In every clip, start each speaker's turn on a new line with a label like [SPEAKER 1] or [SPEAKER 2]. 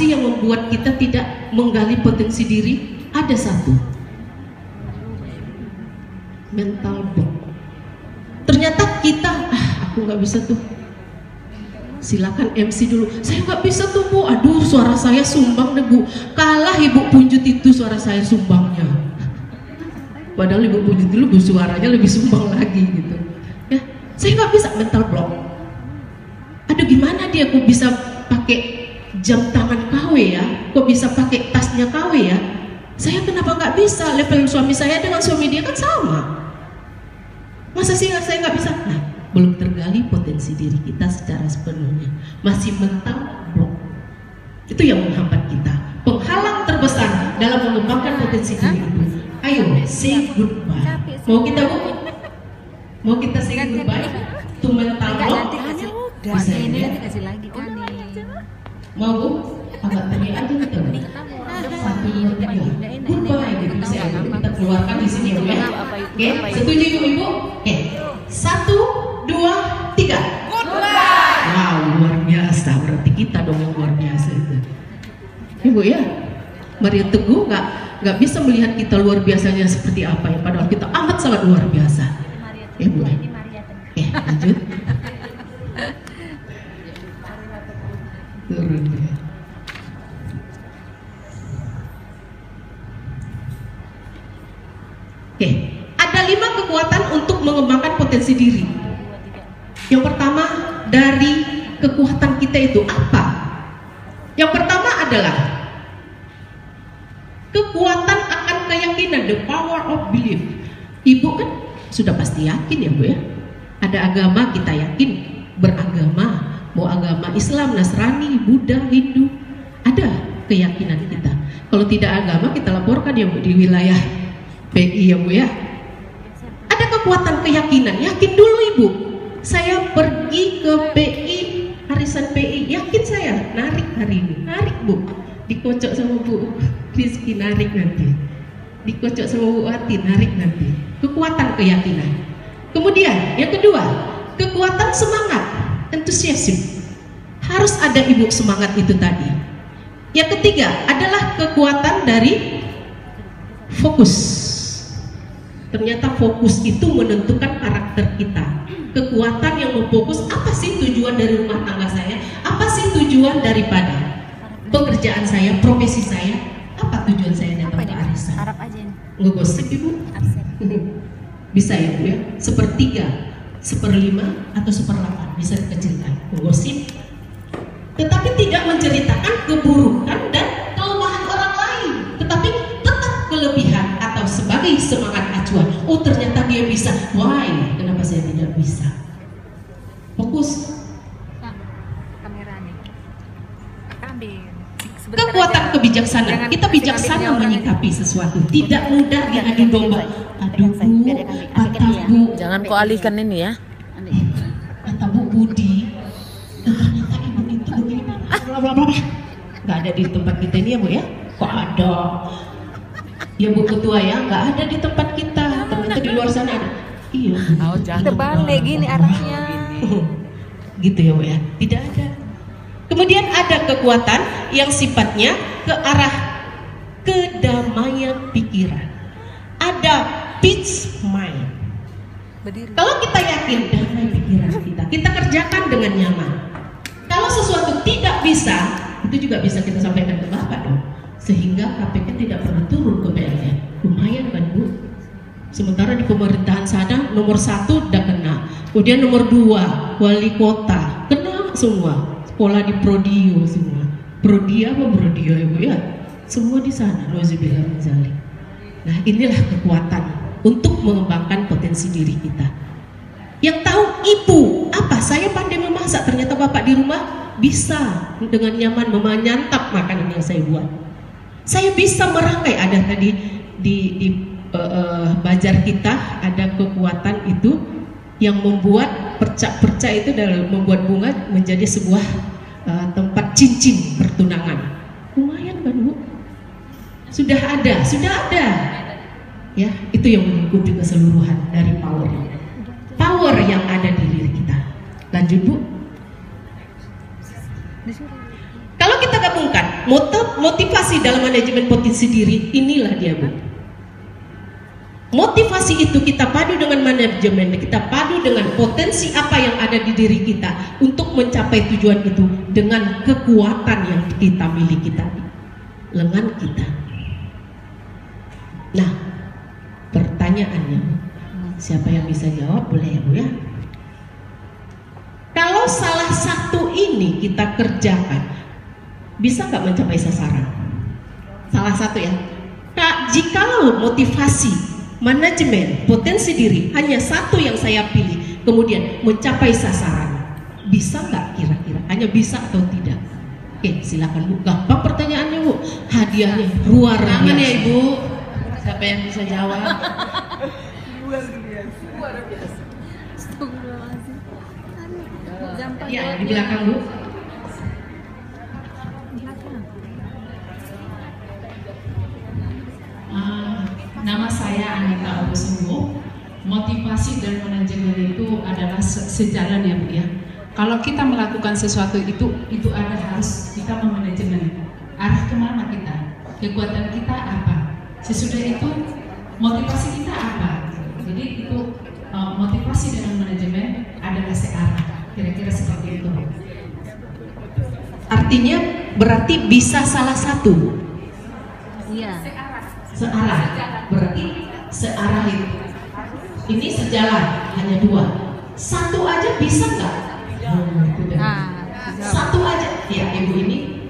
[SPEAKER 1] sih yang membuat kita tidak menggali potensi diri? Ada satu, mental block. Ternyata kita, aku nggak bisa tuh. Silakan MC dulu. Saya nggak bisa tuh Bu. Aduh, suara saya sumbang deh Bu. Kalah Ibu Punjut itu suara saya sumbangnya. Padahal Ibu Punjut dulu suaranya lebih sumbang lagi gitu. Ya, saya nggak bisa, mental block. Aduh, gimana dia kok bisa pakai jam tangan KW ya? Kok bisa pakai tasnya KW ya? Saya kenapa nggak bisa? Level suami saya dengan suami dia kan sama. Masa sih saya nggak bisa? Nah, belum tergali potensi diri kita secara sepenuhnya. Masih mental block. Itu yang menghambat kita. Penghalang terbesar dalam mengembangkan potensi diri itu. Ayo, say goodbye. Mau kita Bu? Mau kita say goodbye? To mental block? Bisa ya? Mau Bu? Agak tadi aja kita. Satu, dua, goodbye. Gitu bisa ya? Kita keluarkan di sini ya. Oke, setuju Ibu? Oke, 1, 2, 3. Goodbye. Wow, luar biasa. Berarti kita dong yang luar biasa itu. Ibu ya, Maria Teguh nggak bisa melihat kita luar biasanya seperti apa ya. Padahal kita amat sangat luar biasa. Ya Bu. Lanjut. Turun ya. Oke, ada 5 kekuatan untuk mengembangkan potensi diri. Yang pertama, dari kekuatan kita itu apa? Yang pertama adalah kekuatan akan keyakinan, the power of belief. Ibu kan sudah pasti yakin ya Bu ya. Ada agama kita yakin, beragama, mau agama Islam, Nasrani, Buddha, Hindu, ada keyakinan kita. Kalau tidak agama kita laporkan ya Bu di wilayah PI ya Bu ya. Ada kekuatan keyakinan, yakin dulu Ibu. Saya pergi ke PI, arisan PI, yakin saya narik hari ini, narik Bu. Dikocok sama Bu Rizky, narik nanti. Dikocok sama Bu Wati, narik nanti. Kekuatan keyakinan. Kemudian yang kedua, kekuatan semangat, entusiasme. Harus ada Ibu semangat itu tadi. Yang ketiga adalah kekuatan dari fokus. Ternyata fokus itu menentukan karakter kita. Kekuatan yang memfokus, apa sih tujuan dari rumah tangga saya? Apa sih tujuan daripada pekerjaan saya, profesi saya? Apa tujuan saya datang ke arisan?
[SPEAKER 2] Harap aja nih.
[SPEAKER 1] Ngegosip Ibu? Bisa ya Bu ya? 1/3, 1/5 atau 1/8 bisa dikecilkan. Ngegosip, tetapi tidak menceritakan keburukan dan kelemahan orang lain, tetapi tetap kelebihan atau sebagai semangat acuan. Oh ternyata dia bisa, why? Kenapa saya tidak bisa? Fokus.
[SPEAKER 2] Kamera nih. Ambil.
[SPEAKER 1] Kekuatan kebijaksanaan. Kita bijaksana menyikapi sesuatu, tidak mudah diadu domba. Aduh Bu, kata Bu,
[SPEAKER 3] jangan kau alihkan ini ya.
[SPEAKER 1] kata Bu Budi, ternyata Ibu itu begini, nggak ada di tempat kita ini ya Bu ya? Kok ada? Ya Bu Ketua ya, nggak ada di tempat kita. Ternyata di luar sana ada. Iya.
[SPEAKER 2] Terbalik gini arahnya.
[SPEAKER 1] Gitu ya Bu ya? Tidak ada. Kemudian ada kekuatan yang sifatnya ke arah kedamaian pikiran. Ada peace mind. Kalau kita yakin damai pikiran kita kerjakan dengan nyaman. Kalau sesuatu tidak bisa, itu juga bisa kita sampaikan ke Bapak dong. Sehingga KPK tidak perlu turun ke PLN. Lumayan kan Bu? Sementara di pemerintahan sana nomor 1 udah kena. Kemudian nomor 2 wali kota kena semua. Sekolah di Prodio semua. Prodia apa Prodio ya Bu ya? Semua di sana. Nauzubillah min dzalik. Nah inilah kekuatan untuk mengembangkan potensi diri kita. Yang tahu Ibu apa? Saya pandai memasak. Ternyata Bapak di rumah bisa dengan nyaman menyantap makanan yang saya buat. Saya bisa merangkai. Ada tadi di bajar kita ada kekuatan itu yang membuat percak-percak itu dalam membuat bunga menjadi sebuah tempat cincin pertunangan. Lumayan kan Bu? Sudah ada. Ya, itu yang mengikuti keseluruhan dari power yang ada di diri kita. Lanjut Bu. Kalau kita gabungkan motivasi dalam manajemen potensi diri inilah dia, Bu. Motivasi itu kita padu dengan manajemen, kita padu dengan potensi apa yang ada di diri kita untuk mencapai tujuan itu dengan kekuatan yang kita miliki tadi, lengan kita. Nah, pertanyaannya, siapa yang bisa jawab? Boleh ya, Bu ya? Kalau salah satu ini kita kerjakan, bisa nggak mencapai sasaran? Salah satu ya. Kak, jikalau motivasi manajemen potensi diri hanya satu yang saya pilih, kemudian mencapai sasaran, bisa nggak kira-kira? Hanya bisa atau tidak? Oke, silakan Bu. Gampang pertanyaannya, Bu. Hadiahnya luar biasa.
[SPEAKER 3] Tangan ya Ibu. Siapa yang bisa jawab?
[SPEAKER 2] Luar biasa. Astagfirullahaladzim. Gampang
[SPEAKER 1] Ya,
[SPEAKER 2] jawabnya.
[SPEAKER 1] di belakang, Bu.
[SPEAKER 3] Nama saya Anita Obosunggu. Motivasi dan manajemen itu adalah sejalan ya Bu ya. Kalau kita melakukan sesuatu itu ada harus kita memanajemen arah kemana kita, kekuatan kita apa. Sesudah itu motivasi kita apa. Jadi itu motivasi dengan manajemen adalah searah. Kira-kira seperti itu.
[SPEAKER 1] Artinya berarti bisa salah satu.
[SPEAKER 2] Iya.
[SPEAKER 1] Searah, berarti searah itu. Ini sejalan, hanya dua. Satu aja bisa nggak? Satu aja. Ya, ibu ini.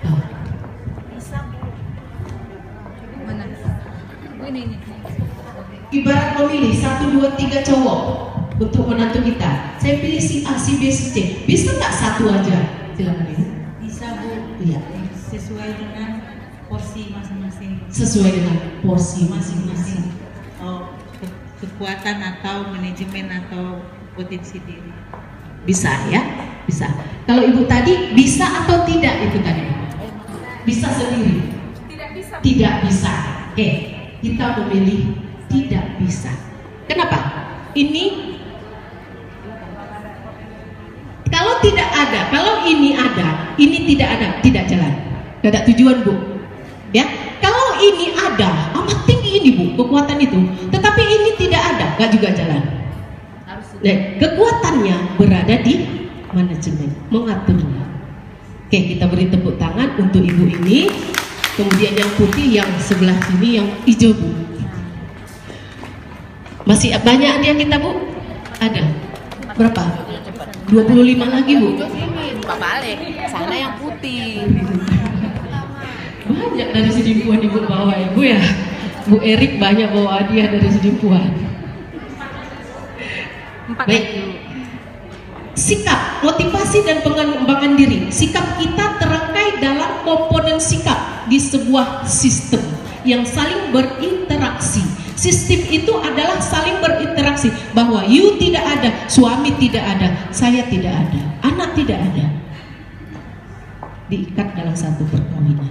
[SPEAKER 1] Oh.
[SPEAKER 2] Mana? Ini.
[SPEAKER 1] Ibarat memilih 1, 2, 3 cowok untuk menantu kita. Saya pilih si A, si B, si C. Bisa nggak satu aja? Silakan ibu.
[SPEAKER 4] Bisa Bu,
[SPEAKER 1] Iya.
[SPEAKER 4] sesuai dengan porsi masing-masing.
[SPEAKER 1] Sesuai dengan porsi masing-masing.
[SPEAKER 4] Kekuatan atau manajemen atau potensi diri.
[SPEAKER 1] Bisa ya, bisa. Kalau ibu tadi bisa atau tidak itu tadi? Bisa sendiri? Tidak bisa. Oke, kita memilih tidak bisa. Kenapa? Ini kalau tidak ada, kalau ini ada, ini tidak ada, tidak jalan. Tidak ada tujuan, Bu. Ya, kalau ini ada, amat tinggi ini Bu, kekuatan itu. Tetapi ini tidak ada, nggak juga jalan. Nah, kekuatannya berada di manajemen, mengaturnya. Oke, kita beri tepuk tangan untuk ibu ini. Kemudian yang putih yang sebelah sini, yang hijau Bu. Masih banyak dia kita Bu? Ada. Berapa? 25 lagi Bu.
[SPEAKER 2] Buka balik. Sana yang putih.
[SPEAKER 1] Banyak dari Sedimpuan ibu bawa ya Bu ya. Bu Erik banyak bawa hadiah dari Sedimpuan. Baik. Sikap, motivasi dan pengembangan diri. Sikap kita terangkai dalam komponen sikap di sebuah sistem yang saling berinteraksi. Sistem itu adalah saling berinteraksi, bahwa you tidak ada, suami tidak ada, saya tidak ada, anak tidak ada. Diikat dalam satu perkawinan.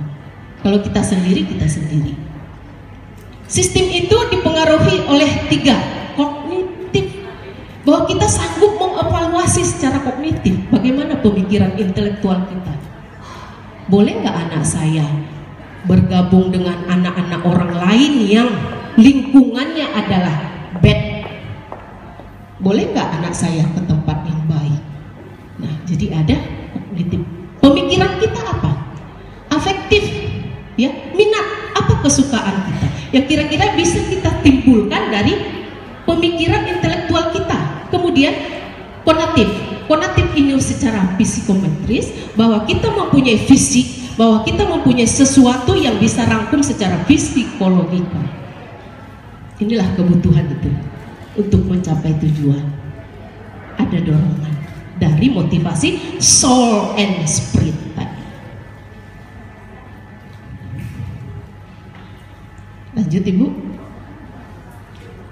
[SPEAKER 1] Kalau kita sendiri, kita sendiri. Sistem itu dipengaruhi oleh 3, kognitif, bahwa kita sanggup mengevaluasi secara kognitif bagaimana pemikiran intelektual kita. Boleh nggak anak saya bergabung dengan anak-anak orang lain yang lingkungannya adalah bad? Boleh nggak anak saya ke tempat yang baik? Nah, jadi ada kognitif. Pemikiran kita apa? Afektif, ya, minat, apa kesukaan kita yang kira-kira bisa kita timbulkan dari pemikiran intelektual kita. Kemudian konatif ini secara psikometris, bahwa kita mempunyai fisik, bahwa kita mempunyai sesuatu yang bisa rangkum secara psikologika. Inilah kebutuhan itu untuk mencapai tujuan. Ada dorongan dari motivasi soul and spirit tadi. Lanjut Ibu.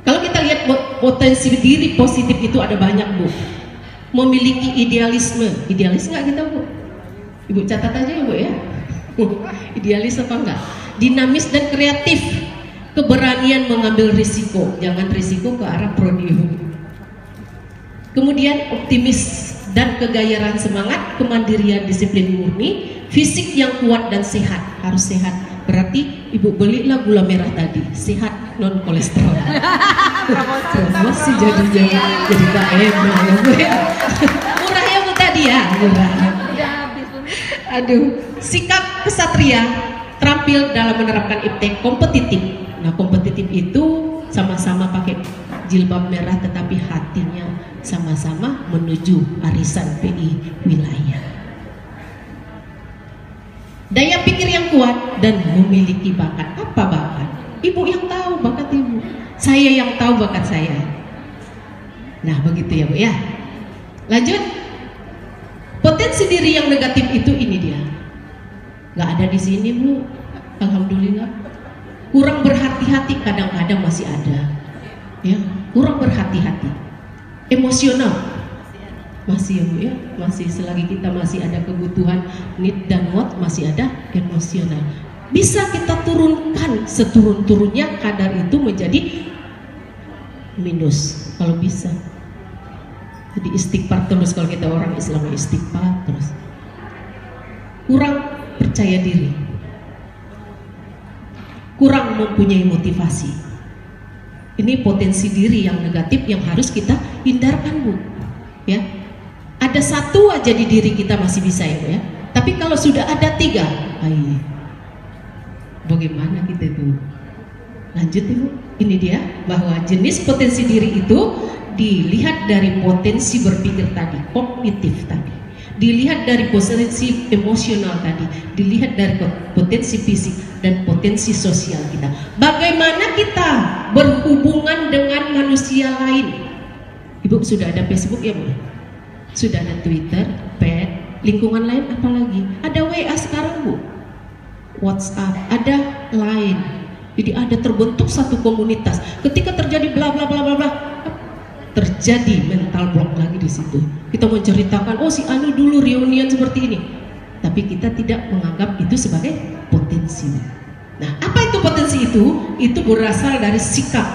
[SPEAKER 1] Kalau kita lihat potensi diri positif itu ada banyak Bu. Memiliki idealisme. Idealis nggak kita Bu? Ibu catat aja ya Bu ya. Idealis apa enggak? Dinamis dan kreatif. Keberanian mengambil risiko. Jangan risiko ke arah prodium. Kemudian optimis dan kegairahan semangat, kemandirian, disiplin murni, fisik yang kuat dan sehat, harus sehat. Berarti ibu belilah gula merah tadi, sehat, non kolesterol. Masih jadi KM ya bu ya. Murah ya bu tadi ya, murah. Aduh, sikap kesatria, terampil dalam menerapkan iptek, kompetitif. Nah kompetitif itu sama-sama pakai jilbab merah tetapi hatinya sama-sama menuju arisan PI wilayah. Daya pikir yang kuat dan memiliki bakat. Apa bakat? Ibu yang tahu bakat ibu, saya yang tahu bakat saya. Nah begitu ya bu ya. Lanjut. Potensi diri yang negatif itu ini dia. Nggak ada di sini bu. Alhamdulillah. Kurang berhati-hati kadang-kadang masih ada. Ya, kurang berhati-hati. Emosional masih ya bu ya, masih selagi kita masih ada kebutuhan need dan want, masih ada emosional. Bisa kita turunkan seturun-turunnya kadar itu menjadi minus kalau bisa. Jadi istighfar terus, kalau kita orang Islam istighfar terus. Kurang percaya diri, kurang mempunyai motivasi. Ini potensi diri yang negatif yang harus kita hindarkan bu ya. Ada satu aja di diri kita masih bisa ya bu ya, tapi kalau sudah ada 3, bagaimana kita itu? Lanjut ibu, ini dia bahwa jenis potensi diri itu dilihat dari potensi berpikir tadi, kognitif tadi, dilihat dari potensi emosional tadi, dilihat dari potensi fisik dan potensi sosial kita. Bagaimana kita berhubungan dengan manusia lain? Ibu sudah ada Facebook ya bu? Sudah ada Twitter, pet, lingkungan lain apalagi? Ada WA sekarang bu, WhatsApp, ada Line. Jadi ada terbentuk satu komunitas. Ketika terjadi bla bla bla bla bla, terjadi mental block lagi di situ. Kita menceritakan, oh si Anu dulu reunian seperti ini, tapi kita tidak menganggap itu sebagai potensi. Nah, apa itu potensi itu? Itu berasal dari sikap.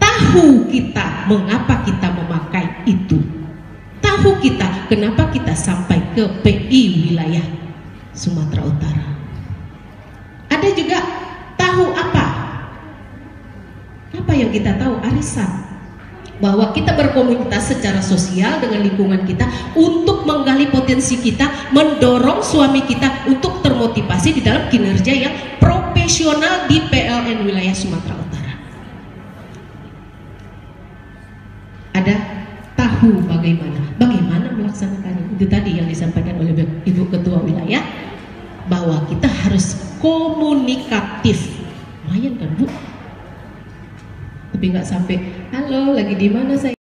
[SPEAKER 1] Tahu kita mengapa kita memakai itu. Tahu kita kenapa kita sampai ke PI wilayah Sumatera Utara. Ada juga tahu apa yang kita tahu, arisan. Bahwa kita berkomunitas secara sosial dengan lingkungan kita untuk menggali potensi kita, mendorong suami kita untuk termotivasi di dalam kinerja yang profesional di PLN wilayah Sumatera Utara. Ada tahu bagaimana melaksanakannya. Itu tadi yang disampaikan oleh Ibu Ketua Wilayah, bahwa kita harus komunikatif. Lumayan kan bu? Tapi nggak sampai halo lagi di mana saya